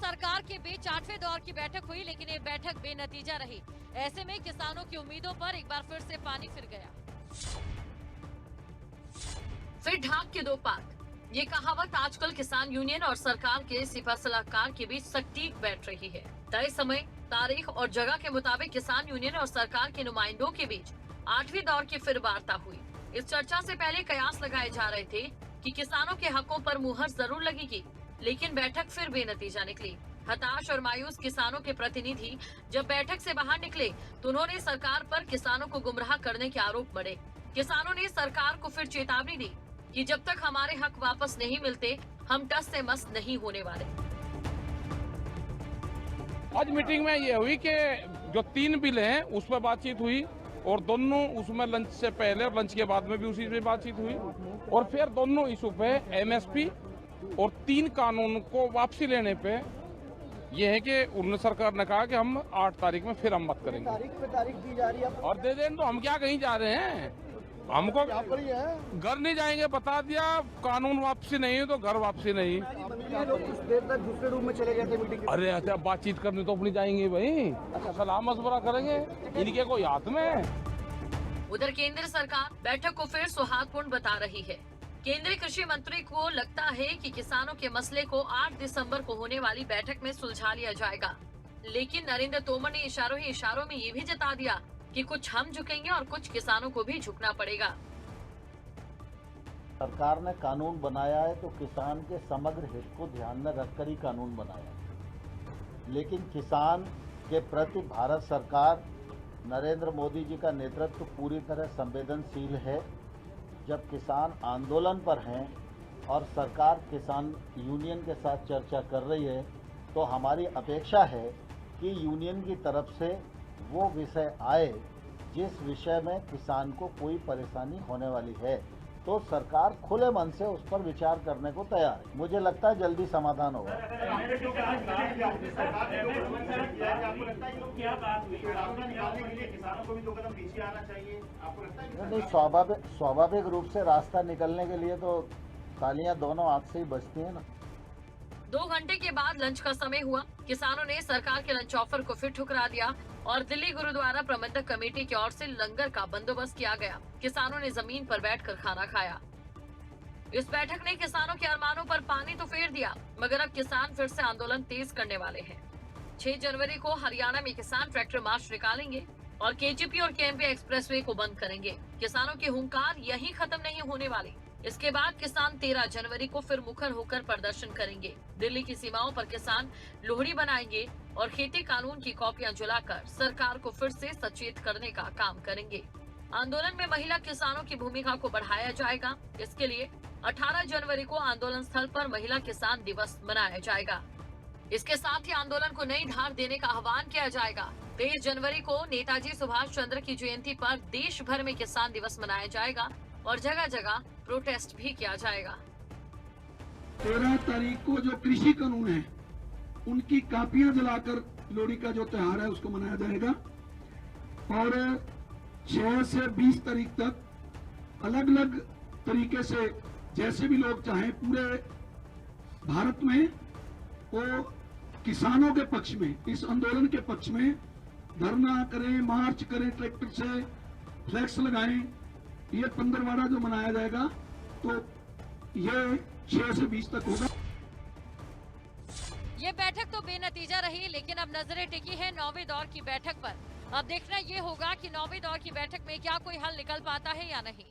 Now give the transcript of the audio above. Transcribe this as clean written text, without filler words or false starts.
सरकार के बीच 8वें दौर की बैठक हुई, लेकिन ये बैठक बेनतीजा रही। ऐसे में किसानों की उम्मीदों पर एक बार फिर से पानी फिर गया। फिर ढाक के दो पाक, ये कहावत आजकल किसान यूनियन और सरकार के सिपा सलाहकार के बीच सटीक बैठ रही है। तय समय, तारीख और जगह के मुताबिक किसान यूनियन और सरकार के नुमाइंदों के बीच 8वीं दौर की फिर वार्ता हुई। इस चर्चा से पहले कयास लगाए जा रहे थे कि किसानों के हकों पर मुहर जरूर लगेगी, लेकिन बैठक फिर बेनतीजा निकली। हताश और मायूस किसानों के प्रतिनिधि जब बैठक से बाहर निकले तो उन्होंने सरकार पर किसानों को गुमराह करने के आरोप मढ़े। किसानों ने सरकार को फिर चेतावनी दी कि जब तक हमारे हक वापस नहीं मिलते, हम टस से मस नहीं होने वाले। आज मीटिंग में ये हुई कि जो 3 बिल हैं उस पर बातचीत हुई और दोनों उसमें लंच से पहले और लंच के बाद में भी उसी पे बातचीत हुई और फिर दोनों इशू पे एमएसपी और 3 कानून को वापसी लेने पे ये है कि उन्होंने सरकार ने कहा कि हम 8 तारीख में फिर हम मत करेंगे। तारीख पे तारीख दी जा रही है और दे दें तो हम क्या कहीं जा रहे हैं, हमको घर नहीं जाएंगे, बता दिया। कानून वापसी नहीं है तो घर वापसी नहीं। ये लोग कुछ देर तक दूसरे रूम में चले गए थे मीटिंग। अरे अच्छा बातचीत करने तो अपनी जाएंगे भाई, सलाह मशवरा करेंगे, इनके कोई हाथ में। उधर केंद्र सरकार बैठक को फिर सौहार्दपूर्ण बता रही है। केंद्रीय कृषि मंत्री को लगता है कि किसानों के मसले को 8 दिसंबर को होने वाली बैठक में सुलझा लिया जाएगा, लेकिन नरेंद्र तोमर ने इशारों ही इशारों में ये भी जता दिया कि कुछ हम झुकेंगे और कुछ किसानों को भी झुकना पड़ेगा। सरकार ने कानून बनाया है तो किसान के समग्र हित को ध्यान में रखकर ही कानून बनाया है, लेकिन किसान के प्रति भारत सरकार नरेंद्र मोदी जी का नेतृत्व पूरी तरह संवेदनशील है। जब किसान आंदोलन पर हैं और सरकार किसान यूनियन के साथ चर्चा कर रही है तो हमारी अपेक्षा है कि यूनियन की तरफ से वो विषय आए जिस विषय में किसान को कोई परेशानी होने वाली है, तो सरकार खुले मन से उस पर विचार करने को तैयार है। मुझे लगता है जल्दी समाधान होगा। नहीं, स्वाभाविक रूप से रास्ता निकलने के लिए तो तालियां दोनों हाथ से ही बजती हैं ना। 2 घंटे के बाद लंच का समय हुआ। किसानों ने सरकार के लंच ऑफर को फिर ठुकरा दिया और दिल्ली गुरुद्वारा प्रबंधक कमेटी की ओर से लंगर का बंदोबस्त किया गया। किसानों ने जमीन पर बैठकर खाना खाया। इस बैठक ने किसानों के अरमानों पर पानी तो फेर दिया, मगर अब किसान फिर से आंदोलन तेज करने वाले हैं। 6 जनवरी को हरियाणा में किसान ट्रैक्टर मार्च निकालेंगे और केजीपी और केएमपी एक्सप्रेसवे को बंद करेंगे। किसानों की हुंकार यही खत्म नहीं होने वाली। इसके बाद किसान 13 जनवरी को फिर मुखर होकर प्रदर्शन करेंगे। दिल्ली की सीमाओं पर किसान लोहड़ी बनाएंगे और खेती कानून की कॉपियां जलाकर सरकार को फिर से सचेत करने का काम करेंगे। आंदोलन में महिला किसानों की भूमिका को बढ़ाया जाएगा। इसके लिए 18 जनवरी को आंदोलन स्थल पर महिला किसान दिवस मनाया जाएगा। इसके साथ ही आंदोलन को नई धार देने का आह्वान किया जाएगा। 23 जनवरी को नेताजी सुभाष चंद्र की जयंती पर देश भर में किसान दिवस मनाया जाएगा और जगह जगह प्रोटेस्ट भी किया जाएगा। 13 तारीख को जो कृषि कानून है उनकी कापियां जलाकर लोहड़ी का जो त्योहार है उसको मनाया जाएगा और 6 से 20 तारीख तक अलग अलग तरीके से जैसे भी लोग चाहें पूरे भारत में वो किसानों के पक्ष में, इस आंदोलन के पक्ष में धरना करें, मार्च करें, ट्रैक्टर से फ्लैक्स लगाएं। ये पंद्रवाड़ा जो मनाया जाएगा तो ये 6 से 20 तक होगा। ये बैठक तो बेनतीजा रही, लेकिन अब नजरें टिकी है 9वें दौर की बैठक पर। अब देखना ये होगा कि 9वें दौर की बैठक में क्या कोई हल निकल पाता है या नहीं।